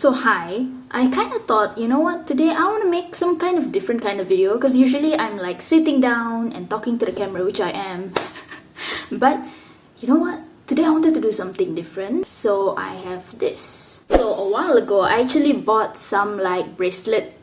So hi, I kind of thought, you know what, today I want to make some kind of different kind of video because usually I'm like sitting down and talking to the camera, which I am. But you know what, today I wanted to do something different, so I have this. So a while ago, I actually bought some like bracelet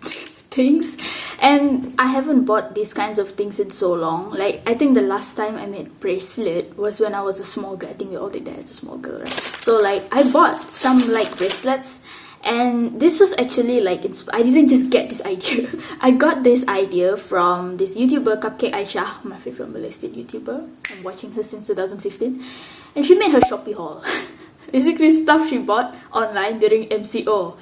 things, and I haven't bought these kinds of things in so long. Like, I think the last time I made bracelet was when I was a small girl. I think we all did that as a small girl, right? So like, I bought some like bracelets, and this was actually like, I didn't just get this idea. I got this idea from this YouTuber, Cupcake Aisyah, my favorite Malaysian YouTuber. I'm watching her since 2015, and she made her Shopee haul. Basically stuff she bought online during MCO,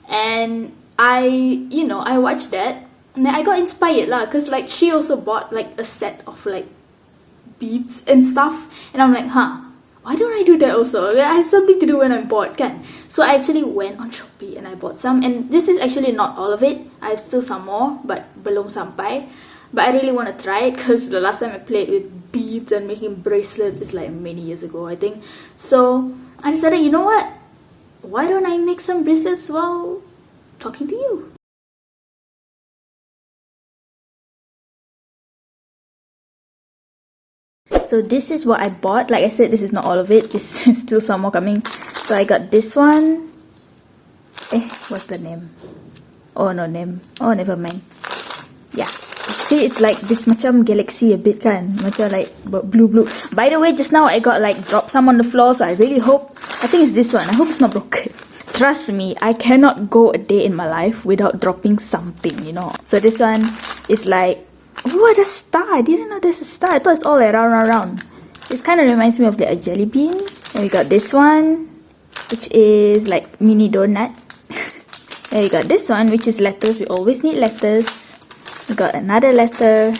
and I watched that, and then I got inspired lah, cause like she also bought like a set of like beads and stuff, and I'm like, why don't I do that also? I have something to do when I'm bored, kan? So I actually went on Shopee and I bought some, and this is actually not all of it. I have still some more, but belum sampai. But I really want to try it because the last time I played with beads and making bracelets is like many years ago, I think. So I decided, you know what? Why don't I make some bracelets while talking to you? So this is what I bought. Like I said, this is not all of it. There's still some more coming. So I got this one. What's the name? Oh, no name. Oh, never mind. Yeah. See, it's like this macam galaxy a bit, kan? Macam like blue. By the way, just now I got like dropped some on the floor, so I really hope, I think it's this one. I hope it's not broken. Trust me, I cannot go a day in my life without dropping something, you know. So this one is like, oh, the star. I didn't know there's a star. I thought it's all like round. This kind of reminds me of the jelly bean. And we got this one, which is like mini donut. And we got this one, which is letters. We always need letters. We got another letter.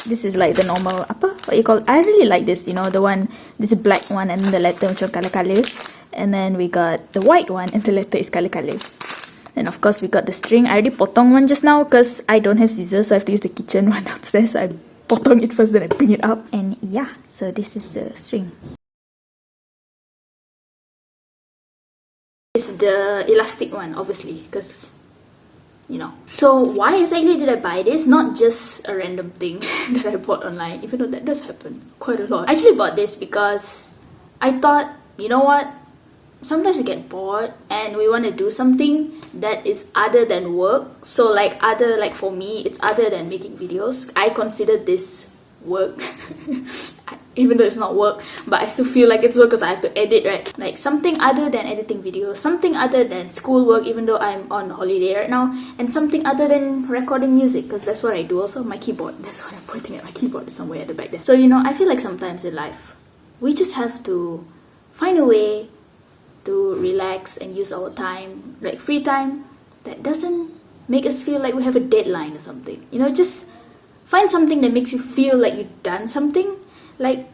This is like the normal, what you call it? I really like this, you know, the one, this black one, and the letter macam color. And then we got the white one, and the letter is color. And of course we got the string. I already potong one just now because I don't have scissors, so I have to use the kitchen one downstairs. So I potong it first, then I bring it up. And yeah, so this is the string. It's the elastic one, obviously, because, you know. So why exactly did I buy this? Not just a random thing that I bought online, even though that does happen quite a lot. I actually bought this because I thought, you know what? Sometimes we get bored and we want to do something that is other than work. So like for me, it's other than making videos. I consider this work. Even though it's not work, but I still feel like it's work because I have to edit, right? Like something other than editing videos, something other than schoolwork, even though I'm on holiday right now, and something other than recording music, because that's what I do also. My keyboard, that's what I'm pointing at. My keyboard is somewhere at the back there. So, you know, I feel like sometimes in life we just have to find a way to relax and use our time, like free time, that doesn't make us feel like we have a deadline or something. You know, just find something that makes you feel like you've done something, like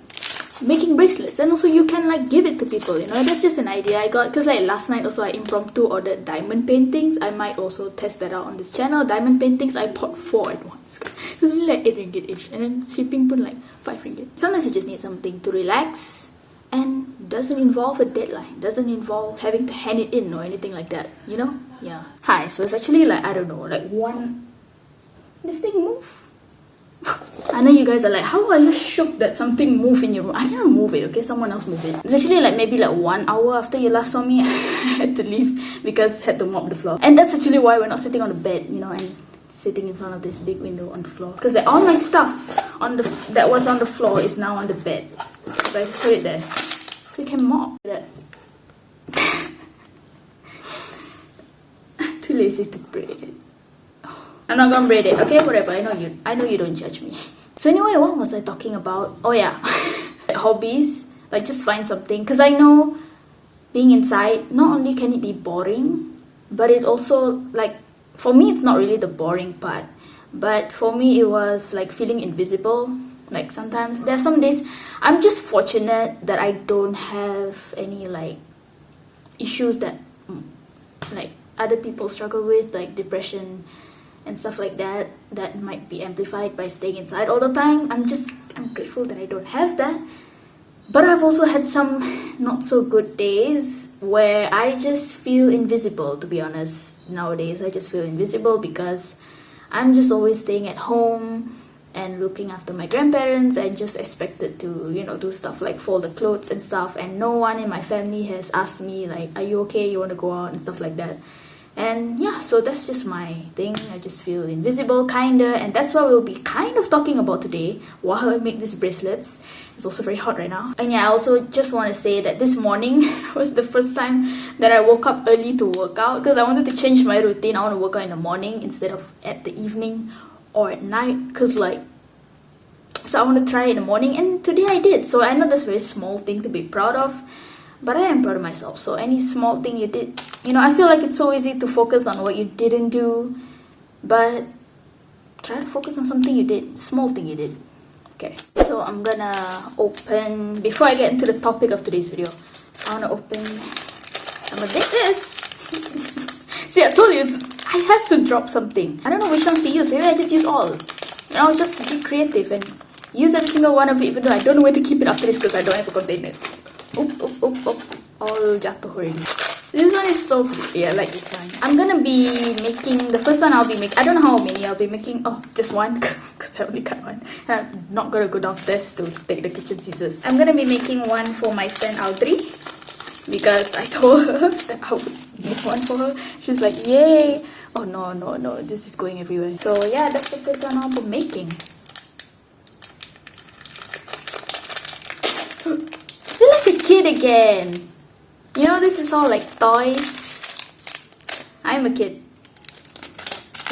making bracelets, and also you can like give it to people, you know. That's just an idea I got because like last night also I impromptu ordered diamond paintings. I might also test that out on this channel. Diamond paintings, I bought 4 at once. It was only like 8 ringgit each, and then shipping pun like 5 ringgit. Sometimes you just need something to relax and doesn't involve a deadline, doesn't involve having to hand it in or anything like that, you know? Yeah. Hi, so it's actually like, I don't know, like this thing move? I know you guys are like, how are you shook that something moved in your room? I didn't move it, okay? Someone else moved it. It's actually like maybe like 1 hour after you last saw me, I had to leave because I had to mop the floor. And that's actually why we're not sitting on the bed, you know, and sitting in front of this big window on the floor. Because all my stuff that was on the floor is now on the bed. So I put it there so we can mop that. I'm too lazy to braid it. I'm not gonna braid it, okay? Whatever. I know you don't judge me. So anyway, what was I talking about? Oh yeah, hobbies. Like just find something, because I know being inside, not only can it be boring, but it also like, for me it's not really the boring part, but for me it was like feeling invisible. Like sometimes there are some days I'm just fortunate that I don't have any like issues that like other people struggle with, like depression and stuff like that, that might be amplified by staying inside all the time. I'm grateful that I don't have that. But I've also had some not so good days where I just feel invisible, to be honest. Nowadays, I just feel invisible because I'm just always staying at home and looking after my grandparents and just expected to, do stuff like fold the clothes and stuff. And no one in my family has asked me, like, are you okay? You want to go out and stuff like that. And yeah, so that's just my thing. I just feel invisible, kinda, and that's what we'll be kind of talking about today while I make these bracelets. It's also very hot right now. And yeah, I also just want to say that this morning was the first time that I woke up early to work out because I wanted to change my routine. I want to work out in the morning instead of at the evening or at night because so I want to try it in the morning, and today I did. So I know that's a very small thing to be proud of, but I am proud of myself. So any small thing you did, I feel like it's so easy to focus on what you didn't do, but try to focus on something you did, small thing you did. Okay, so I'm gonna open, before I get into the topic of today's video, I'm gonna take this. See, I told you, I had to drop something. I don't know which ones to use. Maybe I just use all. Just be creative and use every single one of it, even though I don't know where to keep it after this because I don't have a container. Oop. All jatuh already. This one is so pretty. I like this one. I'm gonna be making, the first one I'll be making, I don't know how many I'll be making. Oh, just one because I only cut one. I'm not gonna go downstairs to take the kitchen scissors. I'm gonna be making one for my friend Audrey because I told her that I would make one for her. She's like, yay. Oh no, this is going everywhere. So yeah, that's the first one I'll be making. I feel like a kid again. This is all like toys. I'm a kid.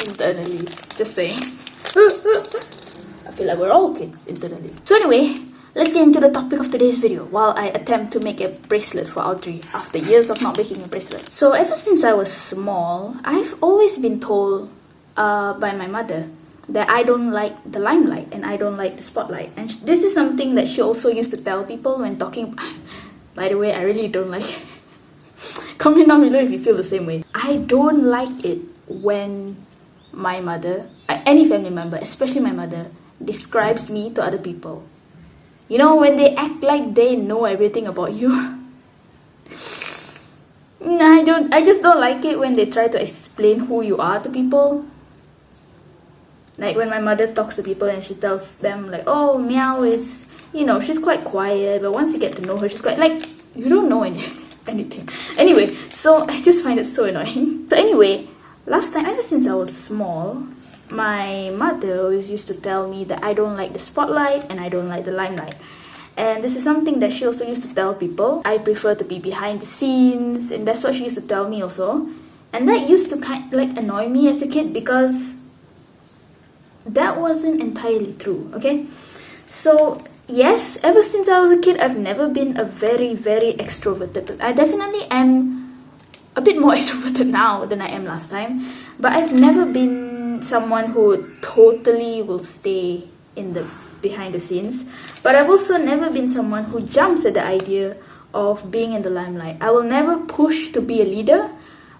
Internally. Just saying. I feel like we're all kids internally. So anyway, let's get into the topic of today's video while I attempt to make a bracelet for Audrey after years of not making a bracelet. So ever since I was small, I've always been told by my mother that I don't like the limelight and I don't like the spotlight. And this is something that she also used to tell people when talking. By the way, I really don't like it. Comment down below if you feel the same way. I don't like it when my mother, any family member, especially my mother, describes me to other people. When they act like they know everything about you. I just don't like it when they try to explain who you are to people. Like when my mother talks to people and she tells them like, oh, Miaw is, she's quite quiet, but once you get to know her, she's quite, like, you don't know anything. Anyway, so I just find it so annoying. So anyway, last time, ever since I was small, my mother always used to tell me that I don't like the spotlight and I don't like the limelight. And this is something that she also used to tell people. I prefer to be behind the scenes, and that's what she used to tell me also. And that used to annoy me as a kid because that wasn't entirely true, okay? So yes, ever since I was a kid, I've never been a very, very extroverted person. I definitely am a bit more extroverted now than I am last time, but I've never been someone who totally will stay in the behind the scenes. But I've also never been someone who jumps at the idea of being in the limelight. I will never push to be a leader,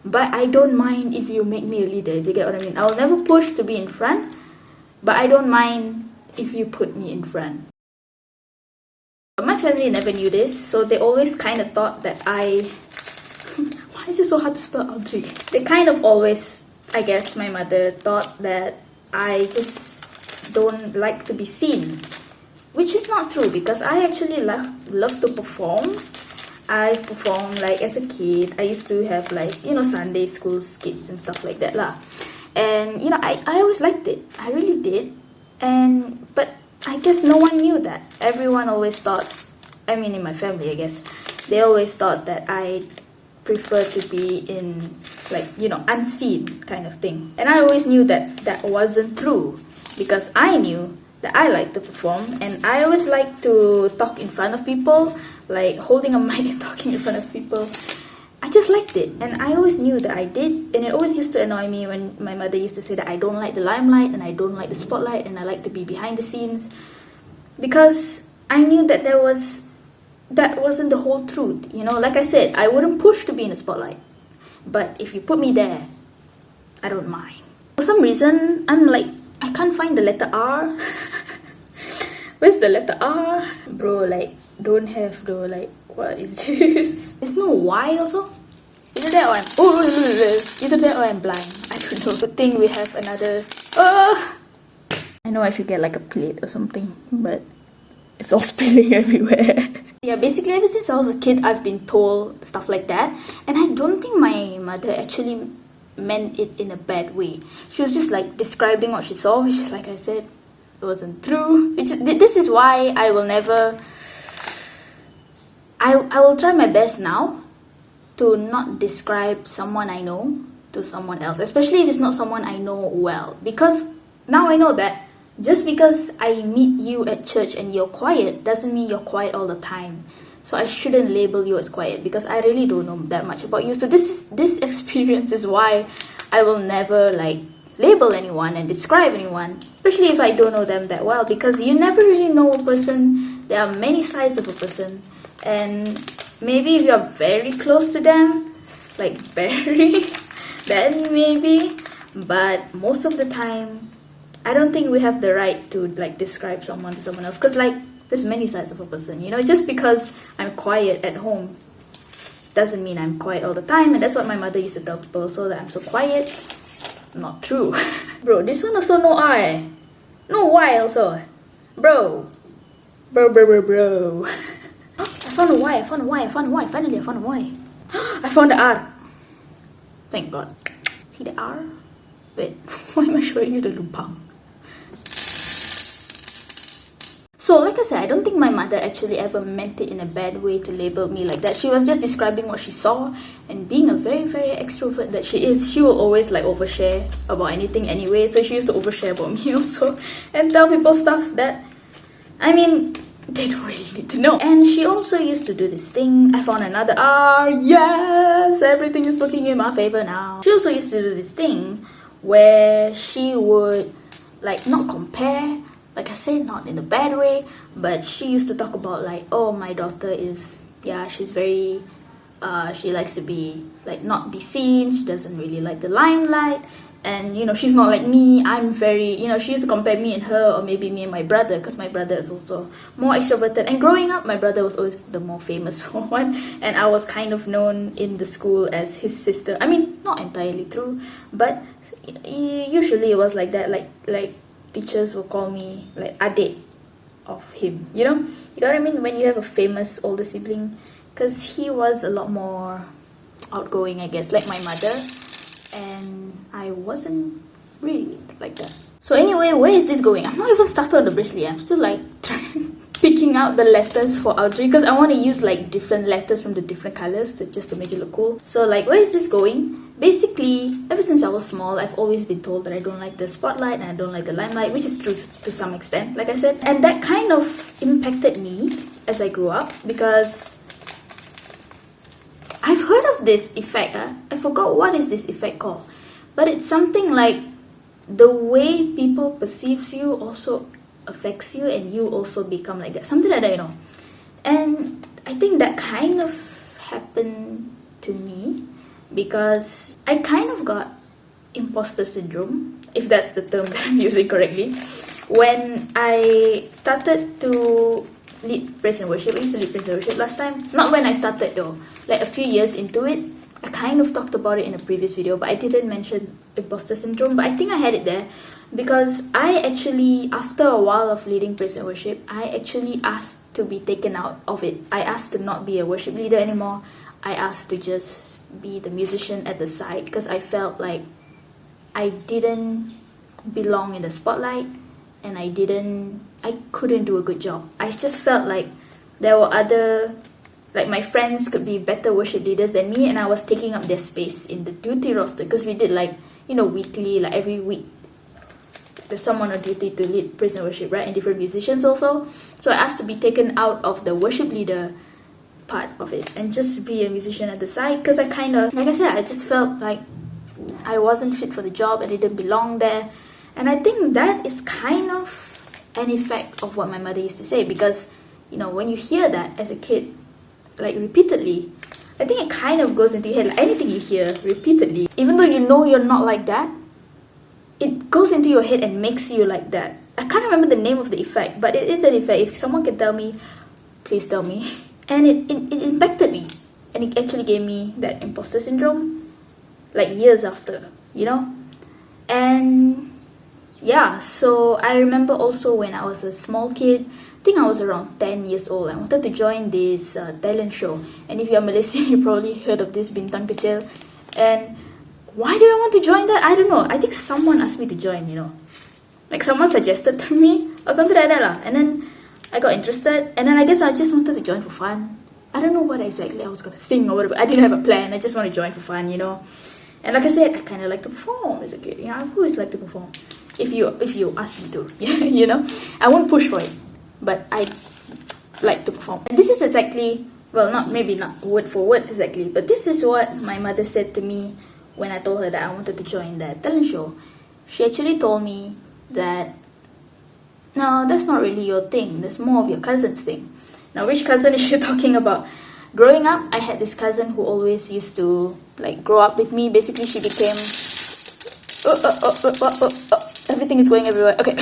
but I don't mind if you make me a leader, if you get what I mean. I will never push to be in front, but I don't mind if you put me in front. But my family never knew this, so they always kind of thought that why is it so hard to spell Audrey? They kind of always, I guess my mother thought that I just don't like to be seen. Which is not true, because I actually love to perform. I performed as a kid. I used to have Sunday school skits and stuff like that lah. And I always liked it. I really did. But I guess no one knew that. Everyone always thought, in my family I guess, they always thought that I prefer to be in unseen kind of thing. And I always knew that that wasn't true, because I knew that I like to perform and I always like to talk in front of people, like holding a mic and talking in front of people. I just liked it, and I always knew that I did. And it always used to annoy me when my mother used to say that I don't like the limelight and I don't like the spotlight and I like to be behind the scenes, because I knew that that wasn't the whole truth. Like I said, I wouldn't push to be in the spotlight, but if you put me there, I don't mind. For some reason, I can't find the letter R. Where's the letter R? Bro, don't have though. Like, what is this? There's no Y also. Either that or either that or I'm blind. I don't know. Good thing we have another. I know I should get like a plate or something, but it's all spilling everywhere. Yeah, basically ever since I was a kid, I've been told stuff like that, and I don't think my mother actually meant it in a bad way. She was just like describing what she saw, which, like I said, it wasn't true. This is why I will never. I will try my best now to not describe someone I know to someone else, especially if it's not someone I know well, because now I know that just because I meet you at church and you're quiet doesn't mean you're quiet all the time. So I shouldn't label you as quiet because I really don't know that much about you. So this experience is why I will never like label anyone and describe anyone, especially if I don't know them that well, because you never really know a person. There are many sides of a person, and maybe if you're very close to them, like very, then maybe, but most of the time I don't think we have the right to like describe someone to someone else, because like there's many sides of a person, you know. Just because I'm quiet at home doesn't mean I'm quiet all the time, and that's what my mother used to tell people also, that I'm so quiet. Not true. Bro, this one also no I, no Y also. Bro. I found a Y, finally I found a Y. I found the R. Thank God. See the R? Wait, why am I showing you the lubang? So, like I said, I don't think my mother actually ever meant it in a bad way to label me like that. She was just describing what she saw, and being a very, very extrovert that she is, she will always like overshare about anything anyway. So she used to overshare about me also and tell people stuff that, I mean, they don't really need to know. And she also used to do this thing. I found another R. Yes! Everything is looking in my favor now. She also used to do this thing where she would like not compare. Like I said, not in a bad way, but she used to talk about like, oh, my daughter is, yeah, she's very, she likes to be like not be seen. She doesn't really like the limelight. And, you know, she's not like me. I'm very, you know, she used to compare me and her, or maybe me and my brother, because my brother is also more extroverted. And growing up, my brother was always the more famous one, and I was kind of known in the school as his sister. I mean, not entirely true, but usually it was like that. Like teachers will call me like adik of him. You know what I mean? When you have a famous older sibling, because he was a lot more outgoing, I guess, like my mother. And I wasn't really like that. So anyway, where is this going? I'm not even started on the bracelet. I'm still like picking out the letters for outro, because I want to use like different letters from the different colors just to make it look cool. So like, where is this going? Basically, ever since I was small, I've always been told that I don't like the spotlight and I don't like the limelight, which is true to some extent, like I said. And that kind of impacted me as I grew up, because I've heard of this effect. I forgot what is this effect called, but it's something like the way people perceives you also affects you, and you also become like that. Something like that, you know. And I think that kind of happened to me, because I kind of got imposter syndrome, if that's the term that I'm using correctly, when I started to lead praise and worship. I used to lead praise and worship last time. Not when I started though, like a few years into it. I kind of talked about it in a previous video, but I didn't mention imposter syndrome. But I think I had it there, because I actually, after a while of leading praise and worship, I actually asked to be taken out of it. I asked to not be a worship leader anymore. I asked to just be the musician at the side, because I felt like I didn't belong in the spotlight, and I couldn't do a good job. I just felt like there were other, like my friends could be better worship leaders than me, and I was taking up their space in the duty roster, because we did like, you know, weekly, like every week there's someone on duty to lead praise and worship, right? And different musicians also. So I asked to be taken out of the worship leader part of it and just be a musician at the side, because I kind of, like I said, I just felt like I wasn't fit for the job. I didn't belong there. And I think that is kind of an effect of what my mother used to say, because, you know, when you hear that as a kid, like repeatedly, I think it kind of goes into your head. Like anything you hear repeatedly, even though you know you're not like that, it goes into your head and makes you like that. I can't remember the name of the effect, but it is an effect. If someone can tell me Please tell me. And it impacted me. And it actually gave me that imposter syndrome, like years after, you know? And yeah, so I remember also when I was a small kid, I think I was around 10 years old. I wanted to join this talent show. And if you're Malaysian, you probably heard of this Bintang Kecil. And why did I want to join that? I don't know. I think someone asked me to join, you know. Like someone suggested to me or something like that lah. And then I got interested. And then I guess I just wanted to join for fun. I don't know what exactly I was going to sing or whatever. I didn't have a plan. I just want to join for fun, you know. And like I said, I kind of like to perform as a kid. Yeah, I've always liked to perform. If you ask me to, you know. I won't push for it. But I like to perform. And this is exactly, well, maybe not word for word exactly, but this is what my mother said to me when I told her that I wanted to join that talent show. She actually told me that, no, that's not really your thing. That's more of your cousin's thing. Now, which cousin is she talking about? Growing up, I had this cousin who always used to like grow up with me. Basically, she became... Everything is going everywhere. Okay.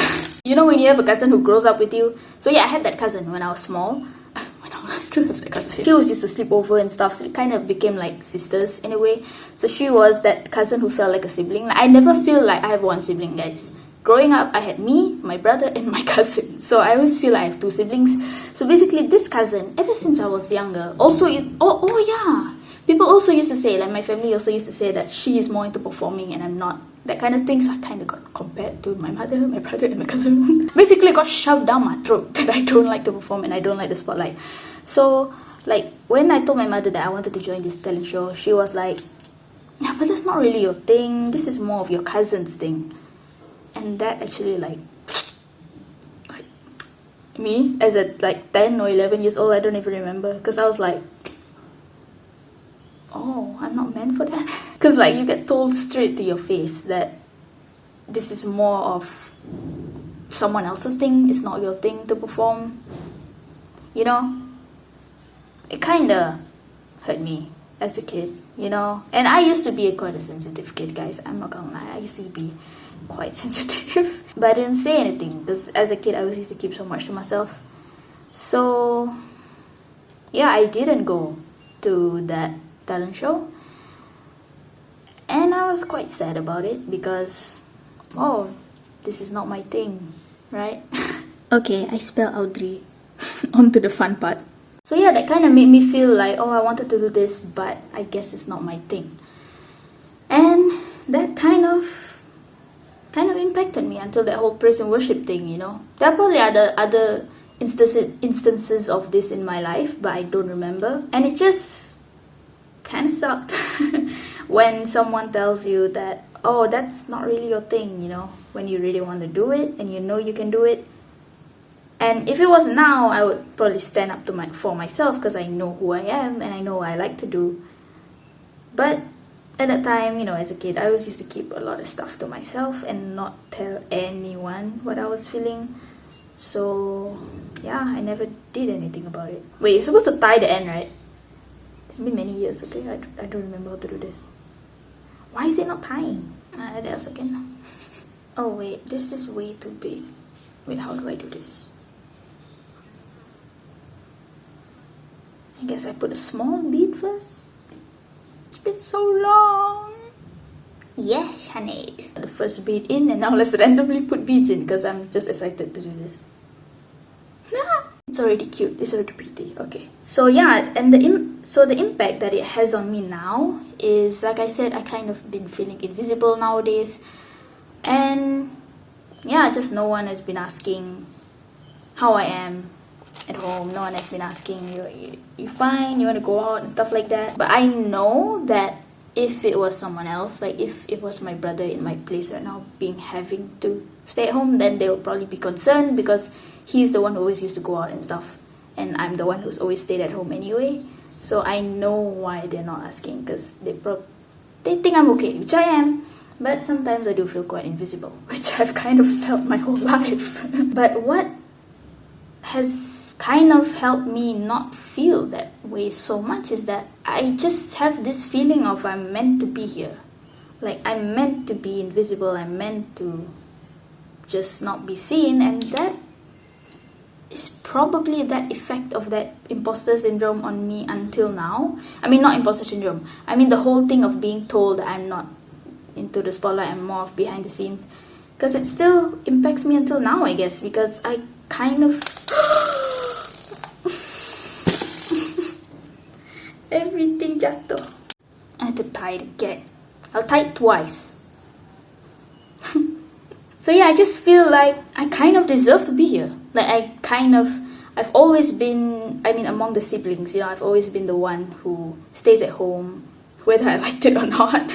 You know when you have a cousin who grows up with you? So yeah, I had that cousin when I was small. When I still have that cousin. She always used to sleep over and stuff. So it kind of became like sisters in a way. So she was that cousin who felt like a sibling. Like, I never feel like I have one sibling, guys. Growing up, I had me, my brother, and my cousin. So I always feel like I have two siblings. So basically, this cousin, ever since I was younger, also, oh yeah. People also used to say, like my family also used to say that she is more into performing and I'm not. That kind of thing. So I kind of got compared to my mother, my brother, and my cousin. Basically, got shoved down my throat that I don't like to perform and I don't like the spotlight. So, like, when I told my mother that I wanted to join this talent show, she was like, yeah, but that's not really your thing. This is more of your cousin's thing. And that actually, like me, as a like 10 or 11 years old, I don't even remember. Because I was like, oh, I'm not meant for that. Because like you get told straight to your face that this is more of someone else's thing. It's not your thing to perform. You know? It kind of hurt me as a kid, you know? And I used to be quite a sensitive kid, guys. I'm not gonna lie. I used to be quite sensitive. But I didn't say anything. Because as a kid, I always used to keep so much to myself. So, yeah, I didn't go to that talent show. And I was quite sad about it because, oh, this is not my thing, right? Okay, I spell Audrey. On to the fun part. So yeah, that kind of made me feel like, oh, I wanted to do this, but I guess it's not my thing. And that kind of impacted me until that whole praise and worship thing, you know. There are probably other instances of this in my life, but I don't remember. And it just kind of sucked when someone tells you that, oh, that's not really your thing, you know, when you really want to do it and you know you can do it. And if it was now, I would probably stand up for myself because I know who I am and I know what I like to do. But at that time, you know, as a kid, I always used to keep a lot of stuff to myself and not tell anyone what I was feeling. So yeah, I never did anything about it. Wait, you're supposed to tie the end, right? It's been many years, okay? I don't remember how to do this. Why is it not tying? That was again. Oh wait, this is way too big. Wait, how do I do this? I guess I put a small bead first. It's been so long. Yes, honey. The first bead in, and now let's randomly put beads in because I'm just excited to do this. It's already cute. It's already pretty. Okay. So yeah, and the impact that it has on me now is, like I said, I kind of been feeling invisible nowadays, and yeah, just no one has been asking how I am at home. No one has been asking you fine, you want to go out and stuff like that. But I know that if it was someone else, like if it was my brother in my place right now having to stay at home, then they would probably be concerned because he's the one who always used to go out and stuff, and I'm the one who's always stayed at home anyway. So I know why they're not asking, because they think I'm okay, which I am. But sometimes I do feel quite invisible, which I've kind of felt my whole life. But what has kind of helped me not feel that way so much is that I just have this feeling of I'm meant to be here. Like, I'm meant to be invisible, I'm meant to just not be seen, and that is probably that effect of that imposter syndrome on me until now. I mean, not imposter syndrome. I mean the whole thing of being told that I'm not into the spotlight, I'm more of behind the scenes. Because it still impacts me until now, I guess. Because I kind of... Everything jatuh. I had to tie it again. I'll tie it twice. So yeah, I just feel like I kind of deserve to be here. Like I've always been, I mean, among the siblings, you know, I've always been the one who stays at home, whether I liked it or not.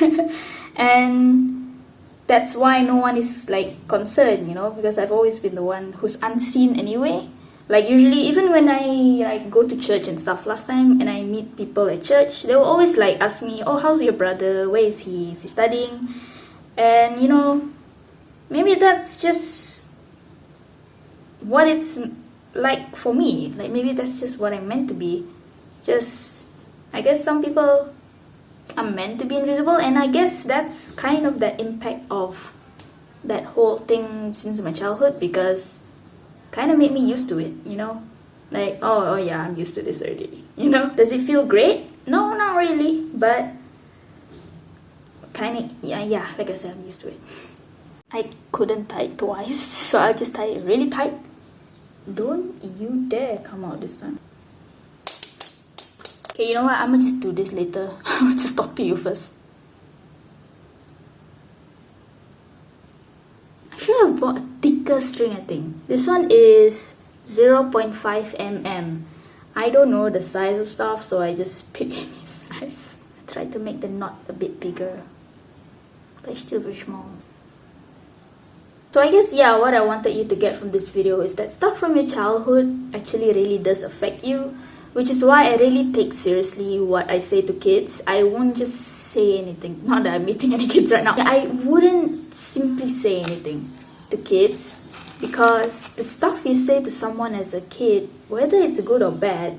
And that's why no one is like concerned, you know, because I've always been the one who's unseen anyway. Like usually, even when I like go to church and stuff, last time and I meet people at church, they will always like ask me, oh, how's your brother? Where is he? Is he studying? And you know, maybe that's just what it's like for me. Like maybe that's just what I'm meant to be. Just, I guess some people are meant to be invisible, and I guess that's kind of the impact of that whole thing since my childhood, because kind of made me used to it, you know? Like, oh yeah, I'm used to this already, you know? Does it feel great? No, not really, but kind of, yeah, like I said, I'm used to it. I couldn't tie it twice, so I'll just tie it really tight. Don't you dare come out this time. Okay, you know what? I'm gonna just do this later. I'll just talk to you first. I should have bought a thicker string, I think. This one is 0.5 mm. I don't know the size of stuff, so I just pick any size. I tried to make the knot a bit bigger, but it's still very small. So I guess, yeah, what I wanted you to get from this video is that stuff from your childhood actually really does affect you, which is why I really take seriously what I say to kids. I won't just say anything. Not that I'm meeting any kids right now. I wouldn't simply say anything to kids, because the stuff you say to someone as a kid, whether it's good or bad,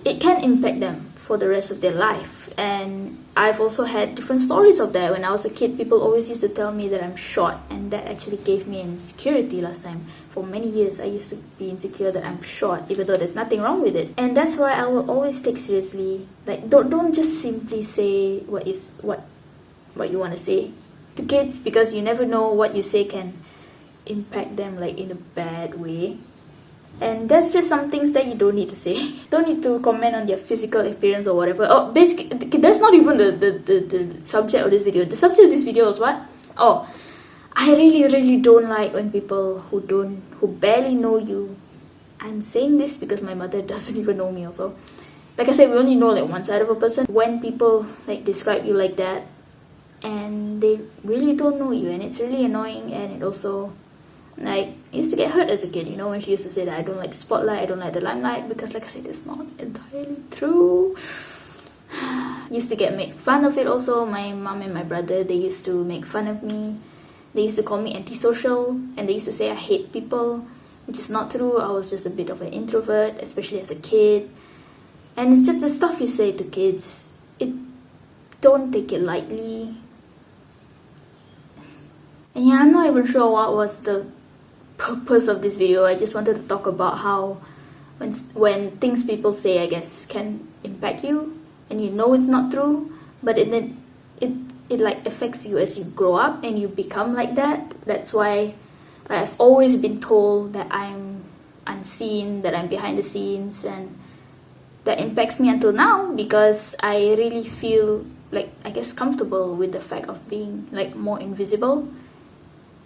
it can impact them for the rest of their life. And I've also had different stories of that. When I was a kid, people always used to tell me that I'm short, and that actually gave me an insecurity last time. For many years, I used to be insecure that I'm short, even though there's nothing wrong with it. And that's why I will always take seriously, like, don't just simply say what you want to say to kids, because you never know what you say can impact them like in a bad way. And that's just some things that you don't need to say. Don't need to comment on their physical appearance or whatever. Oh, basically, that's not even the subject of this video. The subject of this video is what? Oh, I really don't like when people who barely know you. I'm saying this because my mother doesn't even know me also. Like I said, we only know like one side of a person. When people like describe you like that, and they really don't know you, and it's really annoying. And it also, like, I used to get hurt as a kid, you know, when she used to say that I don't like the spotlight, I don't like the limelight, because like I said, it's not entirely true. Used to get made fun of it also. My mom and my brother, they used to make fun of me. They used to call me antisocial, and they used to say I hate people, which is not true. I was just a bit of an introvert, especially as a kid. And it's just the stuff you say to kids, don't take it lightly. And yeah, I'm not even sure what was the purpose of this video. I just wanted to talk about how when things people say, I guess, can impact you, and you know it's not true, but it like affects you as you grow up and you become like that. That's why I've always been told that I'm unseen, that I'm behind the scenes, and that impacts me until now, because I really feel like, I guess, comfortable with the fact of being like more invisible.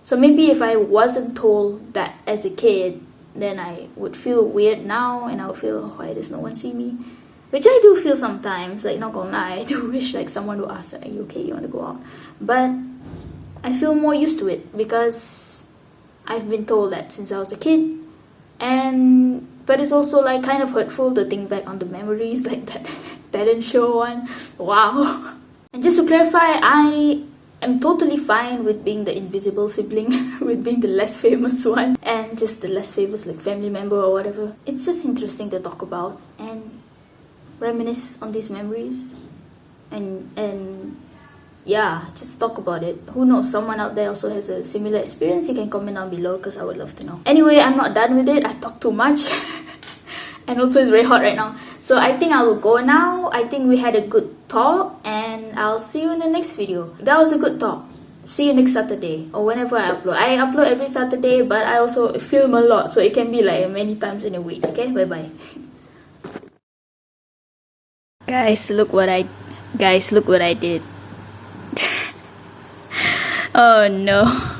So maybe if I wasn't told that as a kid, then I would feel weird now, and I would feel, oh, why does no one see me? Which I do feel sometimes, like, not gonna lie, I do wish like someone would ask, are you okay, you want to go out? But I feel more used to it, because I've been told that since I was a kid. But it's also like kind of hurtful to think back on the memories, like that talent show one. Wow. And just to clarify, I'm totally fine with being the invisible sibling, with being the less famous one, and just the less famous like family member or whatever. It's just interesting to talk about and reminisce on these memories, and yeah, just talk about it. Who knows, someone out there also has a similar experience. You can comment down below because I would love to know. Anyway, I'm not done with it. I talk too much. And also it's very hot right now. So I think I will go now. I think we had a good talk and I'll see you in the next video. That was a good talk. See you next Saturday or whenever I upload. I upload every Saturday, but I also film a lot, so it can be like many times in a week. Okay, bye bye. Guys, look what I did. Oh no.